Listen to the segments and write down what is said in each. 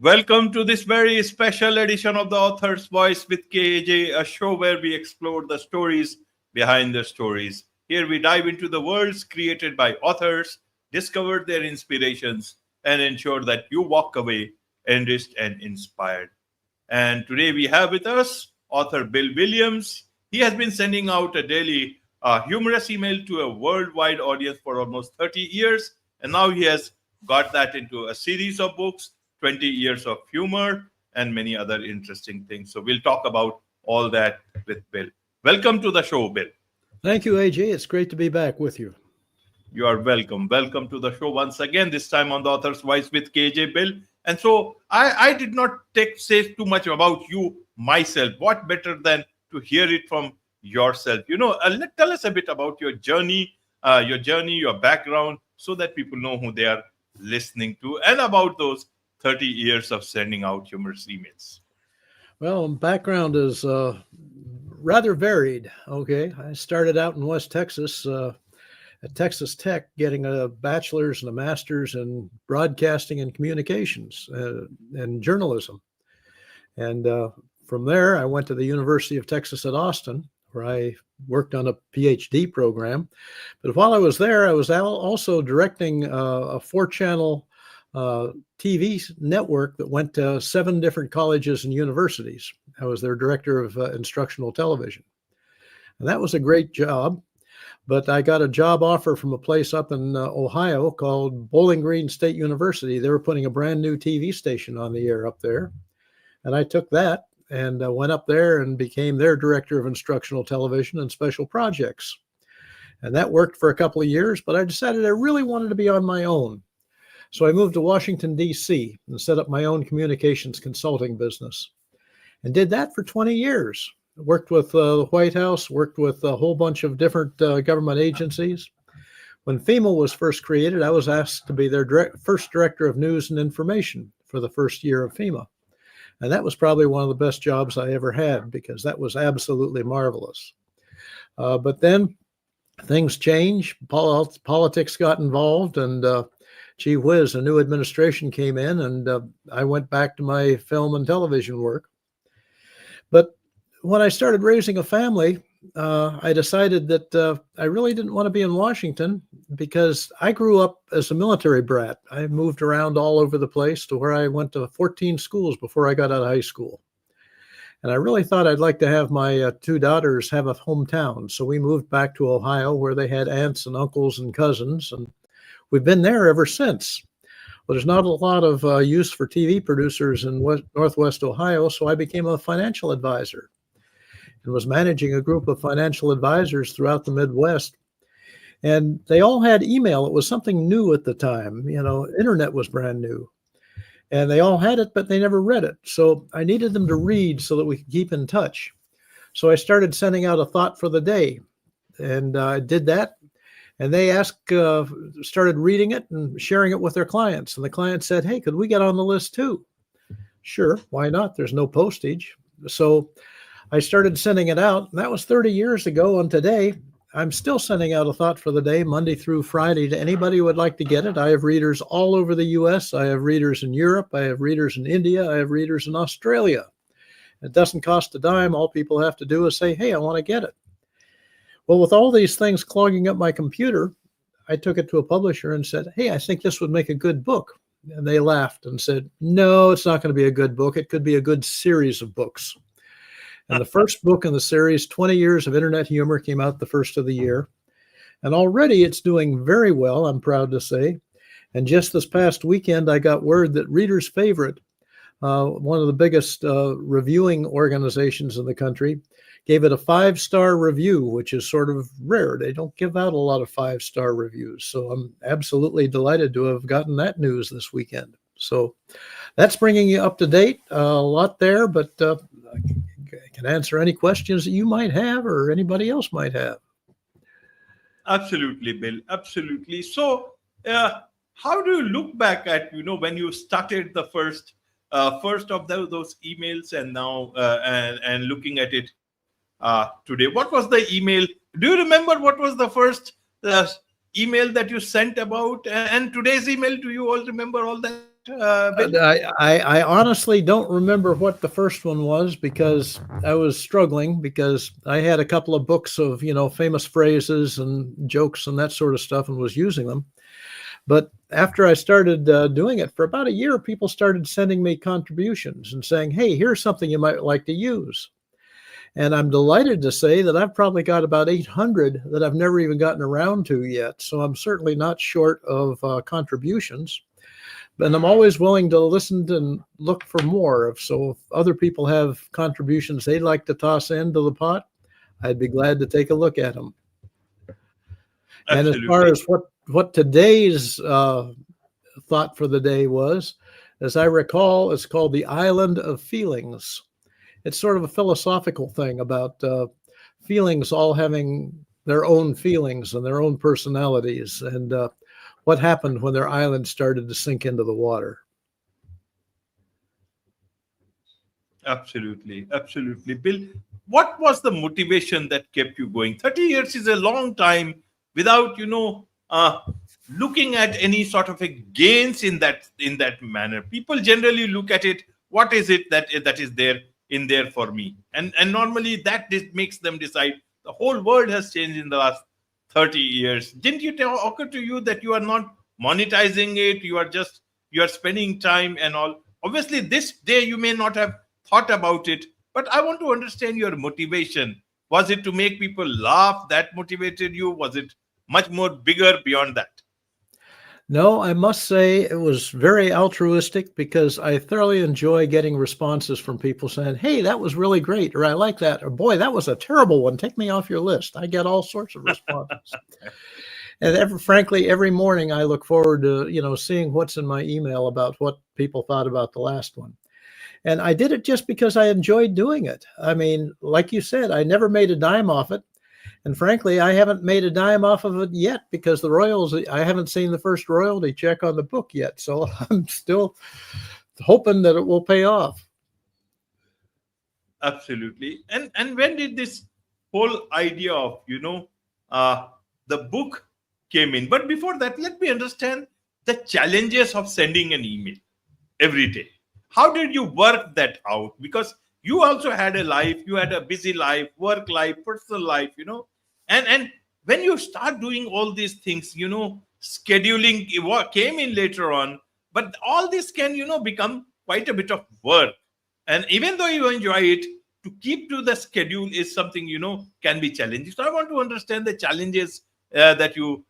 Welcome to this very special edition of the Author's Voice with KAJ, a show where we explore the stories behind the stories. Here we dive into the worlds created by authors, discover their inspirations, and ensure that you walk away enriched and inspired. And today we have with us author Bill Williams. He has been sending out a daily humorous email to a worldwide audience for almost 30 years. And now he has got that into a series of books, 20 years of humor, and many other interesting things. So we'll talk about all that with Bill. Welcome to the show, Bill. Thank you, AJ. It's great to be back with you. You are welcome. Welcome to the show once again, this time on the Author's Voice with KJ, Bill. And so I did not say too much about you myself. What better than to hear it from yourself? Tell us a bit about your journey, your background, so that people know who they are listening to, and about those 30 years of sending out humorous emails. Well, background is rather varied. Okay, I started out in West Texas at Texas Tech, getting a bachelor's and a master's in broadcasting and communications and journalism. And from there, I went to the University of Texas at Austin, where I worked on a PhD program. But while I was there, I was also directing a 4-channel TV network that went to 7 different colleges and universities. I was their director of instructional television. And that was a great job. But I got a job offer from a place up in Ohio called Bowling Green State University. They were putting a brand new TV station on the air up there. And I took that and went up there and became their director of instructional television and special projects. And that worked for a couple of years, but I decided I really wanted to be on my own. So I moved to Washington, D.C. and set up my own communications consulting business and did that for 20 years. Worked with the White House, worked with a whole bunch of different government agencies. When FEMA was first created, I was asked to be their first director of news and information for the first year of FEMA. And that was probably one of the best jobs I ever had, because that was absolutely marvelous. But then things changed, politics got involved, and gee whiz, a new administration came in, and I went back to my film and television work. But when I started raising a family, I decided that I really didn't want to be in Washington, because I grew up as a military brat. I moved around all over the place to where I went to 14 schools before I got out of high school. And I really thought I'd like to have my 2 daughters have a hometown. So we moved back to Ohio, where they had aunts and uncles and cousins, and we've been there ever since. Well, there's not a lot of use for TV producers in Northwest Ohio, so I became a financial advisor and was managing a group of financial advisors throughout the Midwest. And they all had email. It was something new at the time. Internet was brand new. And they all had it, but they never read it. So I needed them to read so that we could keep in touch. So I started sending out a thought for the day. And I did that. And they started reading it and sharing it with their clients. And the client said, hey, could we get on the list too? Sure, why not? There's no postage. So I started sending it out. And that was 30 years ago. And today, I'm still sending out a thought for the day, Monday through Friday, to anybody who would like to get it. I have readers all over the U.S. I have readers in Europe. I have readers in India. I have readers in Australia. It doesn't cost a dime. All people have to do is say, hey, I want to get it. Well, with all these things clogging up my computer, I took it to a publisher and said, hey, I think this would make a good book. And they laughed and said, no, it's not going to be a good book. It could be a good series of books. And the first book in the series, 20 Years of Internet Humor, came out the first of the year. And already it's doing very well, I'm proud to say. And just this past weekend, I got word that Reader's Favorite, one of the biggest reviewing organizations in the country, gave it a 5-star review, which is sort of rare. They don't give out a lot of 5-star reviews. So I'm absolutely delighted to have gotten that news this weekend. So that's bringing you up to date. A lot there, but I can answer any questions that you might have or anybody else might have. Absolutely, Bill. Absolutely. So how do you look back at, when you started the first of those emails, and now and looking at it today? What was the email? Do you remember what was the first email that you sent about? And today's email, do you all remember all that? Bill? I honestly don't remember what the first one was because I was struggling because I had a couple of books of, famous phrases and jokes and that sort of stuff and was using them. But after I started doing it for about a year, people started sending me contributions and saying, hey, here's something you might like to use. And I'm delighted to say that I've probably got about 800 that I've never even gotten around to yet. So I'm certainly not short of contributions. And I'm always willing to listen and look for more. So if other people have contributions they'd like to toss into the pot, I'd be glad to take a look at them. And as far Absolutely. as what today's thought for the day was, as I recall, it's called the Island of Feelings. It's sort of a philosophical thing about feelings all having their own feelings and their own personalities, and what happened when their island started to sink into the water. Absolutely. Absolutely. Bill, what was the motivation that kept you going? 30 years is a long time without, looking at any sort of a gains in that manner. People generally look at it, what is it that is there in there for me? And normally that makes them decide the whole world has changed in the last 30 years. Didn't it occur to you that you are not monetizing it, you are spending time and all? Obviously this day you may not have thought about it, but I want to understand your motivation. Was it to make people laugh that motivated you? Was it much more bigger beyond that? No, I must say it was very altruistic because I thoroughly enjoy getting responses from people saying, hey, that was really great, or I like that, or boy, that was a terrible one. Take me off your list. I get all sorts of responses. And frankly, every morning I look forward to, seeing what's in my email about what people thought about the last one. And I did it just because I enjoyed doing it. I mean, like you said, I never made a dime off it. And frankly, I haven't made a dime off of it yet because I haven't seen the first royalty check on the book yet. So I'm still hoping that it will pay off. Absolutely. And when did this whole idea of uh, the book came in? But before that, let me understand the challenges of sending an email every day. How did you work that out? Because you also had a life, you had a busy life, work life, personal life, and when you start doing all these things, scheduling what came in later on, but all this can become quite a bit of work. And even though you enjoy it, to keep to the schedule is something can be challenging. So I want to understand the challenges that you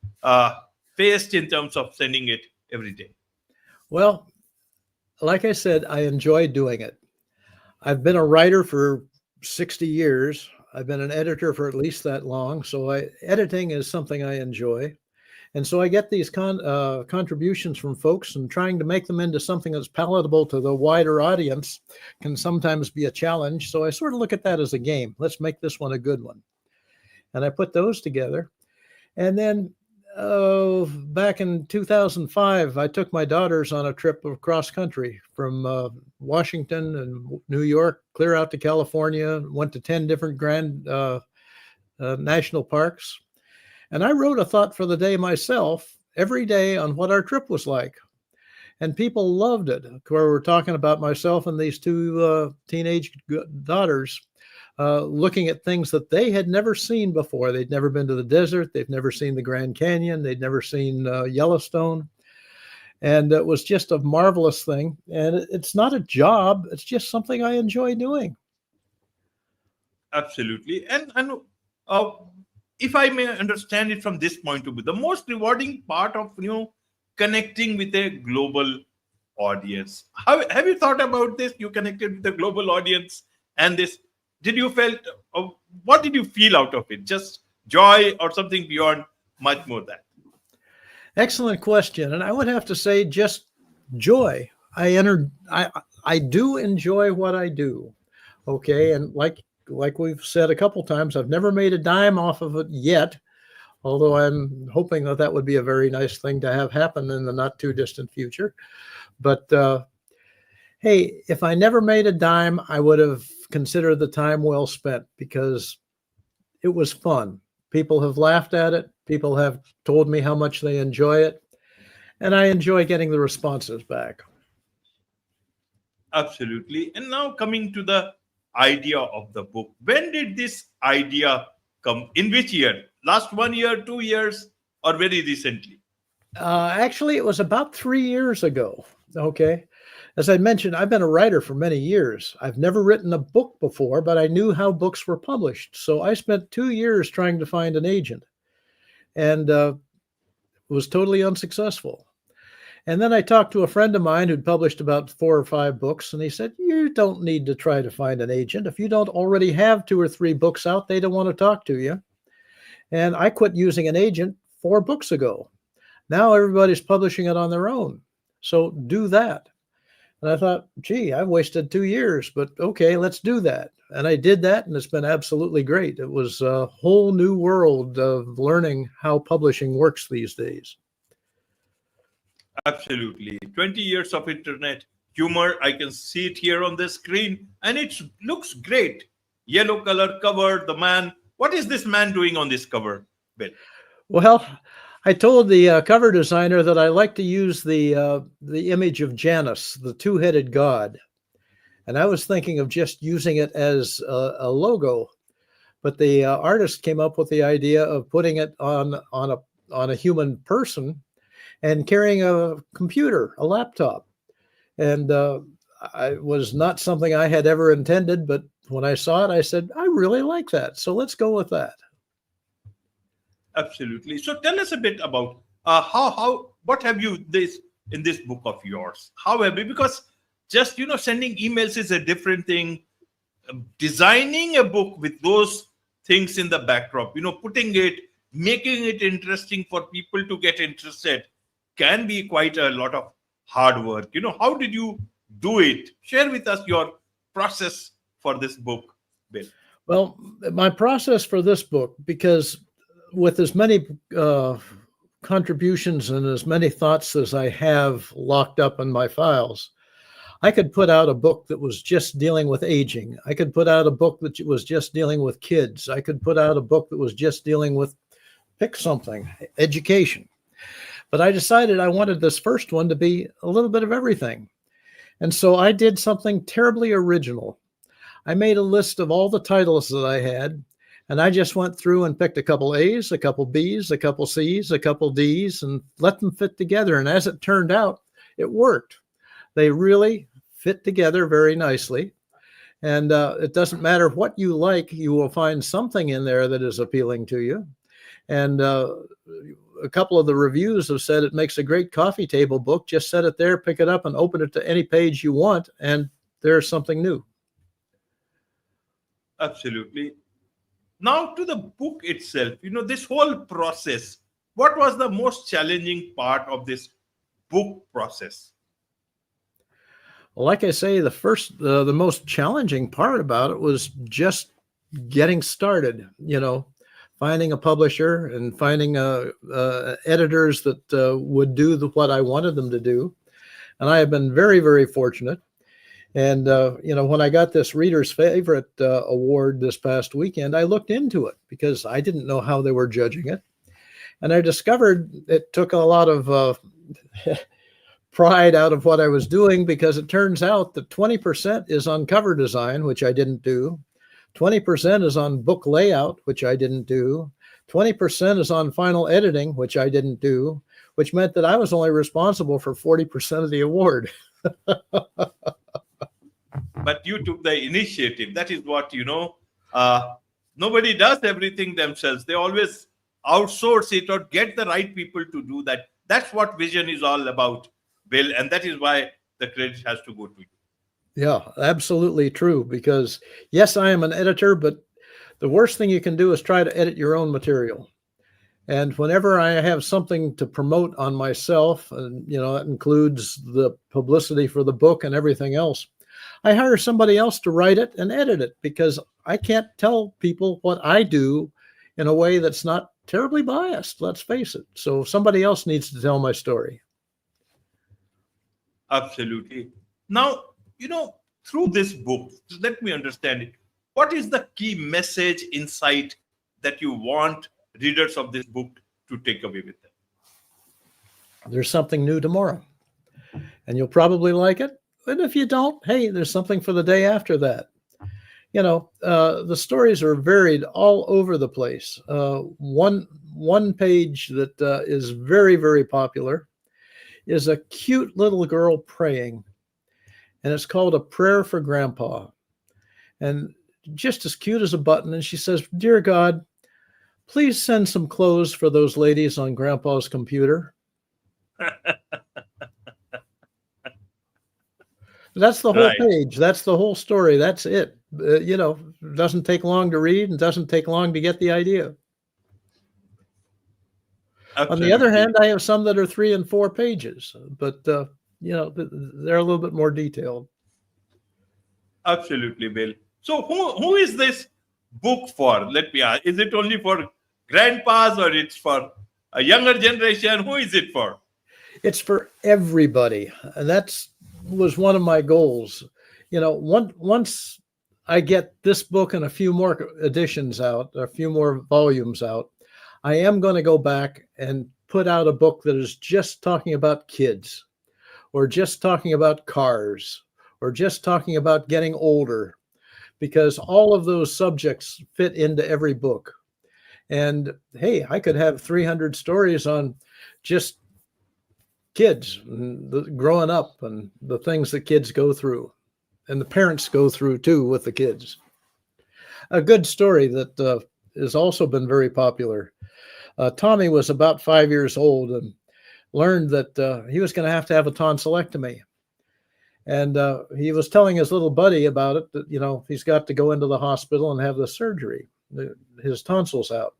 faced in terms of sending it every day. Well, like I said, I enjoy doing it. I've been a writer for 60 years. I've been an editor for at least that long. So editing is something I enjoy. And so I get these contributions from folks, and trying to make them into something that's palatable to the wider audience can sometimes be a challenge. So I sort of look at that as a game. Let's make this one a good one. And I put those together. And then back in 2005, I took my daughters on a trip across country from Washington and New York, clear out to California, went to 10 different grand national parks. And I wrote a thought for the day myself every day on what our trip was like. And people loved it. We're talking about myself and these two teenage daughters looking at things that they had never seen before. They'd never been to the desert. They've never seen the Grand Canyon. They'd never seen Yellowstone. And it was just a marvelous thing. And it's not a job. It's just something I enjoy doing. Absolutely. And uh, if I may understand it from this point of view, the most rewarding part of connecting with a global audience. How have you thought about this? You connected with the global audience, and this. Did you felt? What did you feel out of it? Just joy, or something beyond much more that? Excellent question. And I would have to say just joy. I do enjoy what I do. Okay. And like we've said a couple times, I've never made a dime off of it yet, although I'm hoping that would be a very nice thing to have happen in the not too distant future. But hey, if I never made a dime, I would have considered the time well spent because it was fun. People have laughed at it. People have told me how much they enjoy it. And I enjoy getting the responses back. Absolutely. And now coming to the idea of the book. When did this idea come? In which year? Last 1 year, 2 years, or very recently? Actually, it was about 3 years ago. Okay. As I mentioned, I've been a writer for many years. I've never written a book before, but I knew how books were published. So I spent 2 years trying to find an agent and was totally unsuccessful. And then I talked to a friend of mine who'd published about 4 or 5 books, and he said, "You don't need to try to find an agent. If you don't already have 2 or 3 books out, they don't want to talk to you." And I quit using an agent 4 books ago. Now everybody's publishing it on their own. So do that. And I thought, gee, I wasted 2 years, but okay, let's do that. And I did that, and it's been absolutely great. It was a whole new world of learning how publishing works these days. Absolutely. 20 years of internet humor. I can see it here on the screen, and it looks great. Yellow color cover, the man. What is this man doing on this cover, Bill? Well, I told the cover designer that I like to use the image of Janus, the two-headed god, and I was thinking of just using it as a logo. But the artist came up with the idea of putting it on a human person and carrying a computer, a laptop. And I was not something I had ever intended, but when I saw it, I said, I really like that. So let's go with that. Absolutely. So tell us a bit about what have you this in this book of yours? How have you, because just sending emails is a different thing. Designing a book with those things in the backdrop, putting it, making it interesting for people to get interested can be quite a lot of hard work. How did you do it? Share with us your process for this book, Bill. Well, my process for this book, because with as many contributions and as many thoughts as I have locked up in my files, I could put out a book that was just dealing with aging. I could put out a book that was just dealing with kids. I could put out a book that was just dealing with, pick something, education. But I decided I wanted this first one to be a little bit of everything. And so I did something terribly original. I made a list of all the titles that I had, and I just went through and picked a couple A's, a couple B's, a couple C's, a couple D's, and let them fit together. And as it turned out, it worked. They really fit together very nicely. And it doesn't matter what you like, you will find something in there that is appealing to you. And a couple of the reviews have said it makes a great coffee table book. Just set it there, pick it up, and open it to any page you want, and there's something new. Absolutely. Now to the book itself, this whole process, what was the most challenging part of this book process? Well, like I say, the most challenging part about it was just getting started, finding a publisher and finding editors that would do what I wanted them to do. And I have been very, very fortunate. And, when I got this Reader's Favorite award this past weekend, I looked into it because I didn't know how they were judging it. And I discovered it took a lot of pride out of what I was doing, because it turns out that 20% is on cover design, which I didn't do. 20% is on book layout, which I didn't do. 20% is on final editing, which I didn't do, which meant that I was only responsible for 40% of the award. But you took the initiative. That is what, nobody does everything themselves. They always outsource it or get the right people to do that. That's what vision is all about, Bill. And that is why the credit has to go to you. Yeah, absolutely true. Because yes, I am an editor, but the worst thing you can do is try to edit your own material. And whenever I have something to promote on myself, and that includes the publicity for the book and everything else, I hire somebody else to write it and edit it, because I can't tell people what I do in a way that's not terribly biased, let's face it. So somebody else needs to tell my story. Absolutely. Now, through this book, let me understand it. What is the key message, insight that you want readers of this book to take away with them? There's something new tomorrow, and you'll probably like it, And if you don't, hey, there's something for the day after that. The stories are varied all over the place. One page that is very, very popular is a cute little girl praying, and it's called A Prayer for Grandpa. And just as cute as a button. And she says, "Dear God, please send some clothes for those ladies on Grandpa's computer." That's the whole Right. page. That's the whole story. That's it. It doesn't take long to read and doesn't take long to get the idea. On the other Absolutely. hand, I have some that are 3 and 4 pages, but they're a little bit more detailed. Absolutely, Bill. So who is this book for? Let me ask. Is it only for grandpas or it's for a younger generation? Who is it for? It's for everybody, and that's was one of my goals. Once I get this book and a few more editions out, a few more volumes out, I am going to go back and put out a book that is just talking about kids, or just talking about cars, or just talking about getting older, because all of those subjects fit into every book. And hey, I could have 300 stories on just kids growing up and the things that kids go through, and the parents go through too with the kids. A good story that has also been very popular. Tommy was about 5 years old and learned that he was going to have a tonsillectomy. And he was telling his little buddy about it, that, he's got to go into the hospital and have the surgery, his tonsils out.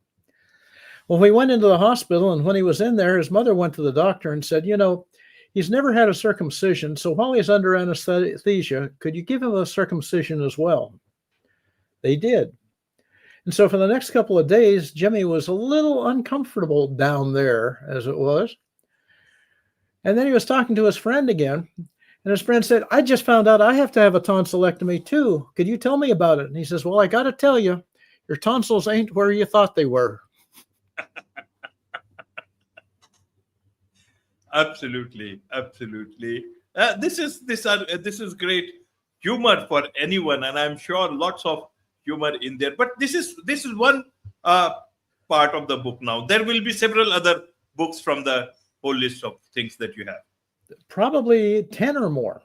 Well, we went into the hospital, and when he was in there, his mother went to the doctor and said, he's never had a circumcision, so while he's under anesthesia, could you give him a circumcision as well? They did. And so for the next couple of days, Jimmy was a little uncomfortable down there, as it was. And then he was talking to his friend again, and his friend said, "I just found out I have to have a tonsillectomy too. Could you tell me about it?" And he says, "Well, I got to tell you, your tonsils ain't where you thought they were." Absolutely. This is great humor for anyone, and I'm sure lots of humor in there. But this is one part of the book. Now there will be several other books from the whole list of things that you have. Probably 10 or more.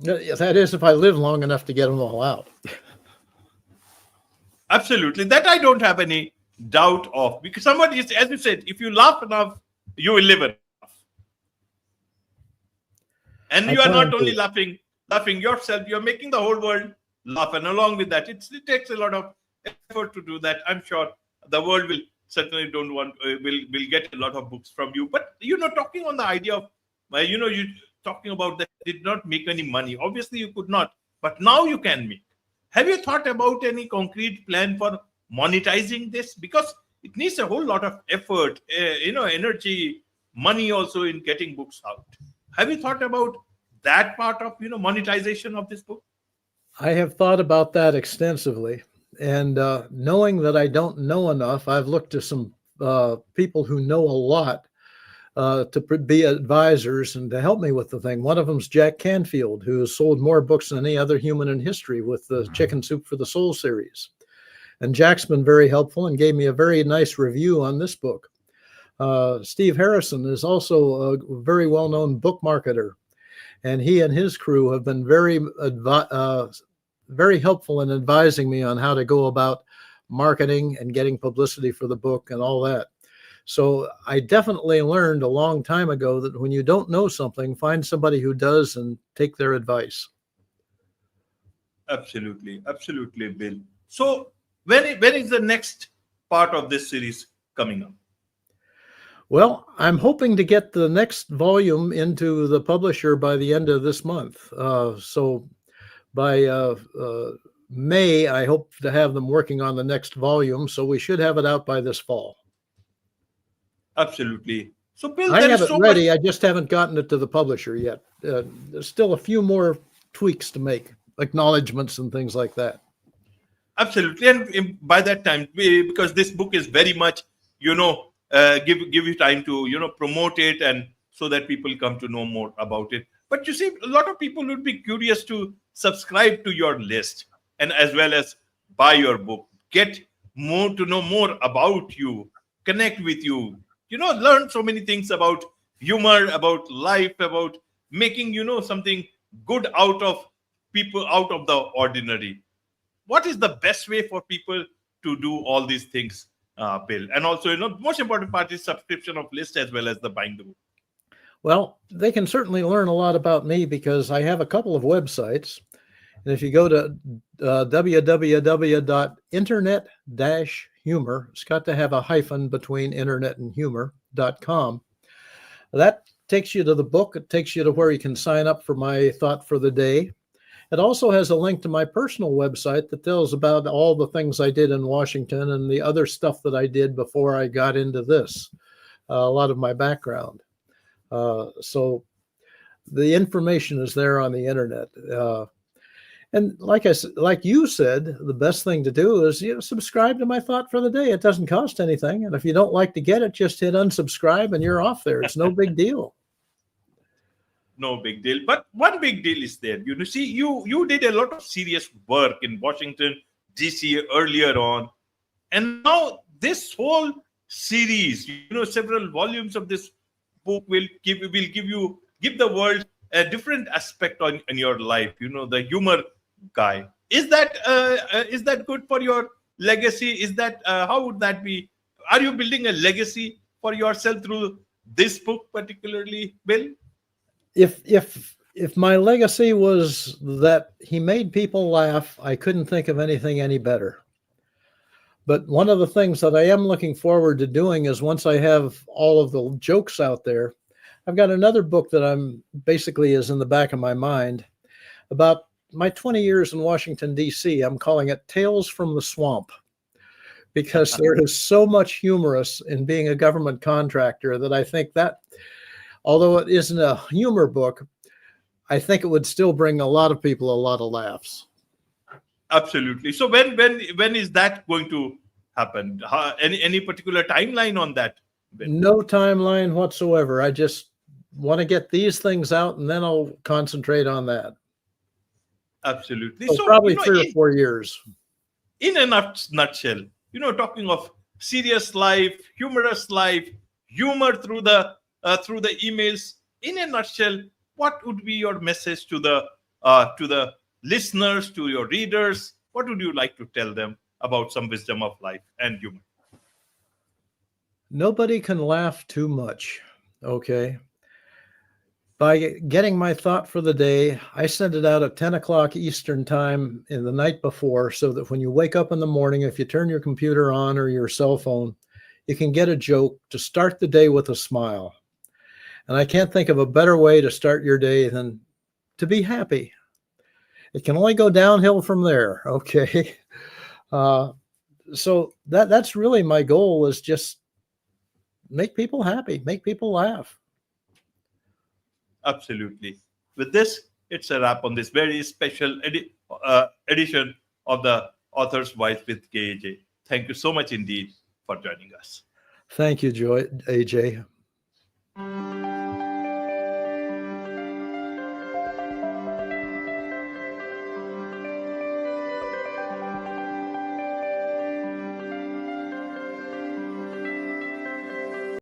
That is, if I live long enough to get them all out. Absolutely, that I don't have any doubt of, because somebody is, as you said, if you laugh enough, you will live enough. And you are not only laughing yourself, you're making the whole world laugh. And along with that, it takes a lot of effort to do that. I'm sure the world will certainly will get a lot of books from you. But talking on the idea of you talking about that did not make any money. Obviously you could not, but now you can make. Have you thought about any concrete plan for monetizing this? Because it needs a whole lot of effort, energy, money also in getting books out. Have you thought about that part of monetization of this book? I have thought about that extensively, and knowing that I don't know enough, I've looked to some people who know a lot to be advisors and to help me with the thing. One of them is Jack Canfield, who has sold more books than any other human in history with the Chicken Soup for the Soul series. And Jack's been very helpful and gave me a very nice review on this book. Steve Harrison is also a very well-known book marketer, and he and his crew have been very helpful in advising me on how to go about marketing and getting publicity for the book and all that. So I definitely learned a long time ago that when you don't know something, find somebody who does and take their advice. Absolutely, Bill. So when is the next part of this series coming up? Well, I'm hoping to get the next volume into the publisher by the end of this month. So by May, I hope to have them working on the next volume. So we should have it out by this fall. Absolutely. So Bill, I there have is it so ready. much. I just haven't gotten it to the publisher yet. There's still a few more tweaks to make, acknowledgments and things like that. Absolutely. And by that time, because this book is very much, give you time to, promote it, and so that people come to know more about it. But you see, a lot of people would be curious to subscribe to your list and as well as buy your book, get more to know more about you, connect with you, learn so many things about humor, about life, about making, something good out of people, out of the ordinary. What is the best way for people to do all these things, Bill? And also, most important part is subscription of list as well as the buying the book. Well, they can certainly learn a lot about me because I have a couple of websites. And if you go to www.internet-humor, it's got to have a hyphen between internet and humor.com. That takes you to the book. It takes you to where you can sign up for my thought for the day. It also has a link to my personal website that tells about all the things I did in Washington and the other stuff that I did before I got into this, a lot of my background. So the information is there on the internet. And like you said, the best thing to do is subscribe to my thought for the day. It doesn't cost anything. And if you don't like to get it, just hit unsubscribe and you're off there. It's no big deal. No big deal. But one big deal is there. See, you did a lot of serious work in Washington, D.C. earlier on. And now this whole series, several volumes of this book will give the world a different aspect in your life. The humor guy. Is that good for your legacy? Is that how would that be? Are you building a legacy for yourself through this book, particularly, Bill? If my legacy was that he made people laugh, I couldn't think of anything any better. But one of the things that I am looking forward to doing is once I have all of the jokes out there, I've got another book that I'm basically is in the back of my mind about my 20 years in Washington, D.C. I'm calling it Tales from the Swamp because there is so much humorous in being a government contractor that I think that, although it isn't a humor book, I think it would still bring a lot of people a lot of laughs. Absolutely. So when is that going to happen? Any particular timeline on that, Bill? No timeline whatsoever. I just want to get these things out and then I'll concentrate on that. Absolutely. So probably 3 or 4 years. In a nutshell, talking of serious life, humorous life, humor through the emails. In a nutshell, what would be your message to the listeners, to your readers? What would you like to tell them about some wisdom of life and humor? Nobody can laugh too much. Okay. By getting my thought for the day, I send it out at 10 o'clock Eastern time in the night before so that when you wake up in the morning, if you turn your computer on or your cell phone, you can get a joke to start the day with a smile. And I can't think of a better way to start your day than to be happy. It can only go downhill from there. Okay. So that's really my goal, is just make people happy, make people laugh. Absolutely. With this, it's a wrap on this very special edition of the Author's Voice with KAJ. Thank you so much indeed for joining us. Thank you, Ajay.